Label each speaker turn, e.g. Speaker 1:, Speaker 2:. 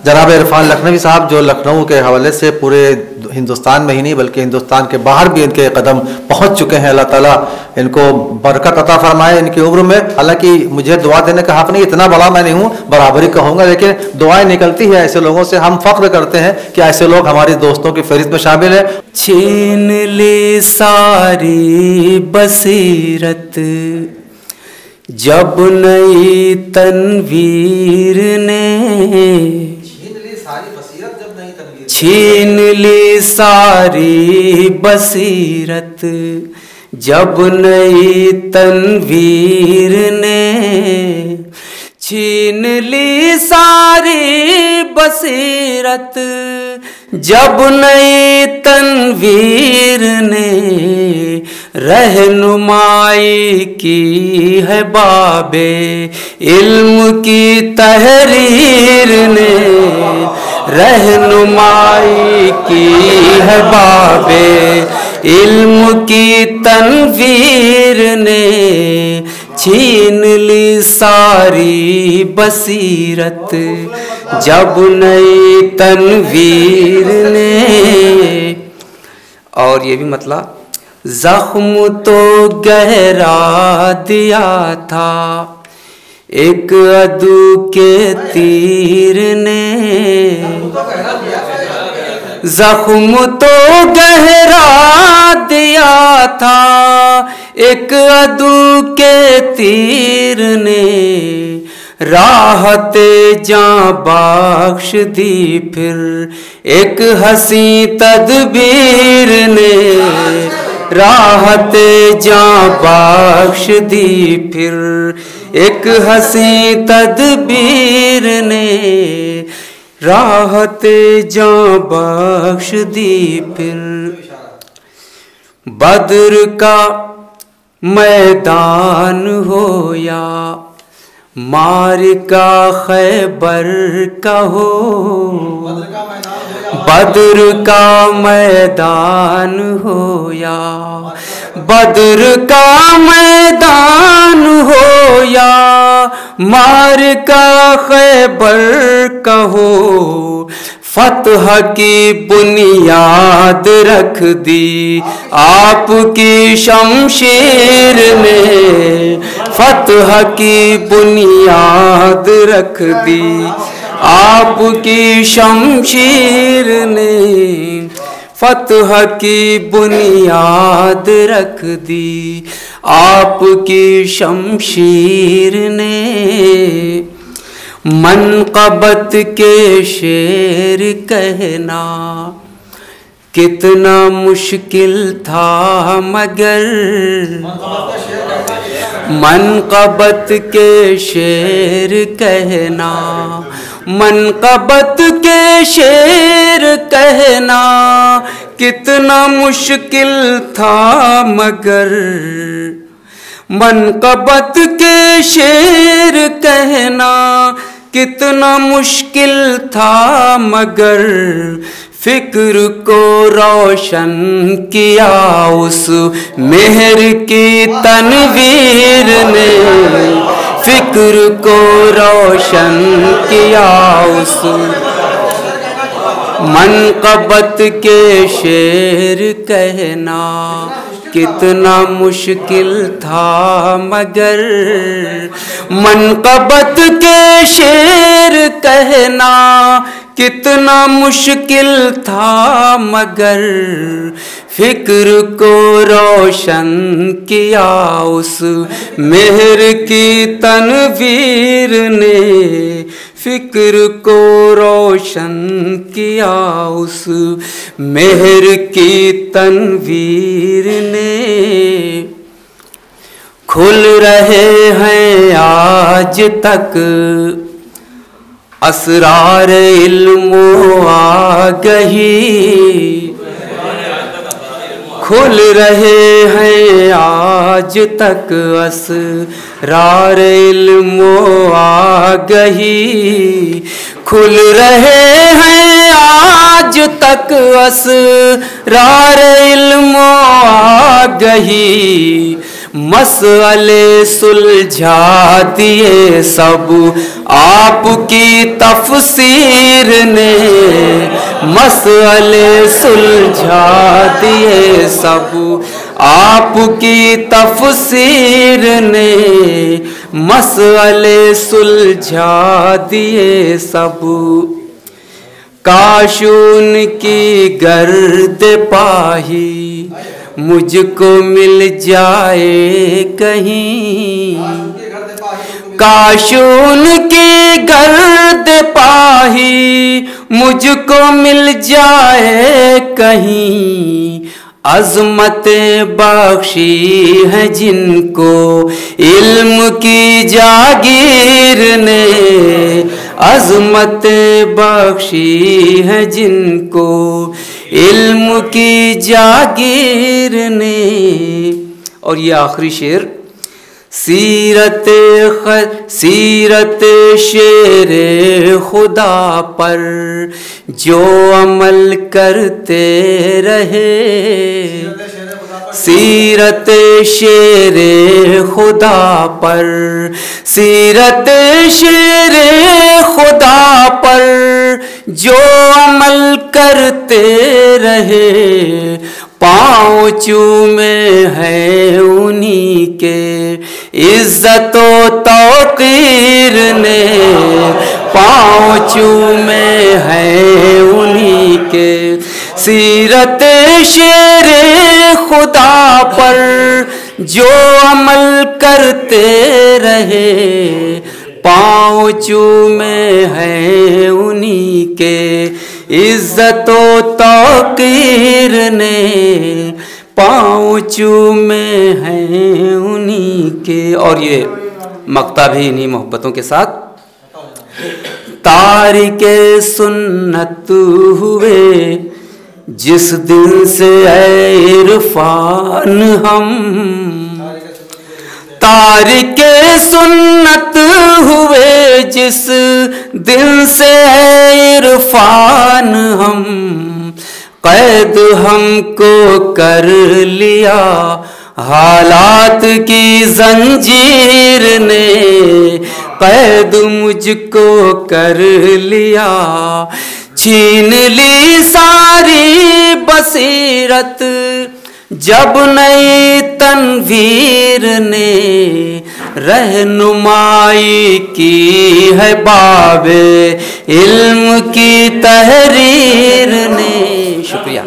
Speaker 1: जनाब इरफान लखनवी साहब, जो लखनऊ के हवाले से पूरे हिंदुस्तान में ही नहीं बल्कि हिंदुस्तान के बाहर भी इनके कदम पहुंच चुके हैं। अल्लाह ताला इनको बरकत अता फरमाए इनकी उम्र में। हालांकि मुझे दुआ देने का हक नहीं, इतना बड़ा मैं नहीं हूँ, बराबरी कहूँगा, लेकिन दुआएं निकलती है ऐसे लोगों से। हम फख्र करते हैं कि ऐसे लोग हमारे दोस्तों की फहरिस्त में शामिल है।
Speaker 2: छीन ली सारी बसीरत जब नई तनवीर ने, छीन ली सारी बसीरत जब नई तनवीर ने, छीन ली सारी बसीरत जब नई तनवीर ने, रहनुमाई की है बाबे इल्म की तहरीर ने, रहनुमाई की है बाबे इल्म की तनवीर ने, छीन ली सारी बसीरत जब नई तनवीर ने। और ये भी मतलब जख्म तो गहरा दिया था एक अदू के तीर ने, जख्म तो गहरा दिया था एक अदू के तीर ने, राहते जां बख्श दी फिर एक हंसी तदबीर ने, राहते जां बख्श दी फिर एक हंसी तदबीर ने, राहते जां बख्श दी फिर। बद्र का मैदान हो या मारिका खैबर का हो, बद्र का मैदान हो या बद्र का मैदान हो या मारिका खैबर का हो, फतह की बुनियाद रख दी आपकी शमशीर ने, फतह की बुनियाद रख दी आपकी शमशीर ने, फतह की बुनियाद रख दी आपकी शमशीर ने। मनक़बत के शेर कहना कितना मुश्किल था मगर, मनक़बत के शेर कहना, मनक़बत के शेर कहना कितना मुश्किल था मगर, मनक़बत के शेर कहना कितना मुश्किल था मगर, फिक्र को रोशन किया उस मेहर की तनवीर ने, फिक्र को रोशन किया उस मनक़बत के शेर कहना कितना मुश्किल था मगर, मनक़बत के शेर कहना कितना मुश्किल था मगर, फिक्र को रोशन किया उस मेहर की तनवीर ने, फिक्र को रोशन किया उस मेहर की तनवीर ने। खुल रहे हैं आज तक असरार इल्मो आगही, खुल रहे हैं आज तक असरार इल्मो आगही, खुल रहे हैं आज तक असरार इल्मो आगही, मसले सुलझा दिए सब आपकी तफसीर ने, मसले सुलझा दिए सब आपकी तफसीर ने, मसले सुलझा दिए सब। काश उनकी गर्द पाही मुझको मिल जाए कहीं, काश उनकी गर्द पाही मुझको मिल जाए कहीं। अज़मतें बख्शी है जिनको इल्म की जागीर ने, अज़मतें बख्शी है जिनको इल्म की जागीर ने। और ये आखिरी शेर, सीरत शेर खुदा पर जो अमल करते रहे, सीरत शेर खुदा पर, सीरत शेर खुदा पर जो अमल करते रहे, पाँव चूमे है उन्हीं के इज्जत व तौक़ीर ने, पाँव चूमे है उन्हीं के सीरत शेर खुदा पर जो अमल करते रहे, पाँव चूमे है उन्हीं के इज्जत व तौक़ीर ने, पाँव चूमे हैं उन्हीं के। और ये मक्ता भी इन्हीं मोहब्बतों के साथ। तारिके सुन्नत हुए जिस दिन से ऐ इरफान हम, तारिके सुन्नत हुए जिस दिन से ऐ इरफान हम, कैद हमको कर लिया हालात की जंजीर ने, कैद मुझको कर लिया, छीन ली सारी बसीरत जब नई तनवीर ने, रहनुमाई की है बाबे इल्म की तहरीर ने। शुक्रिया।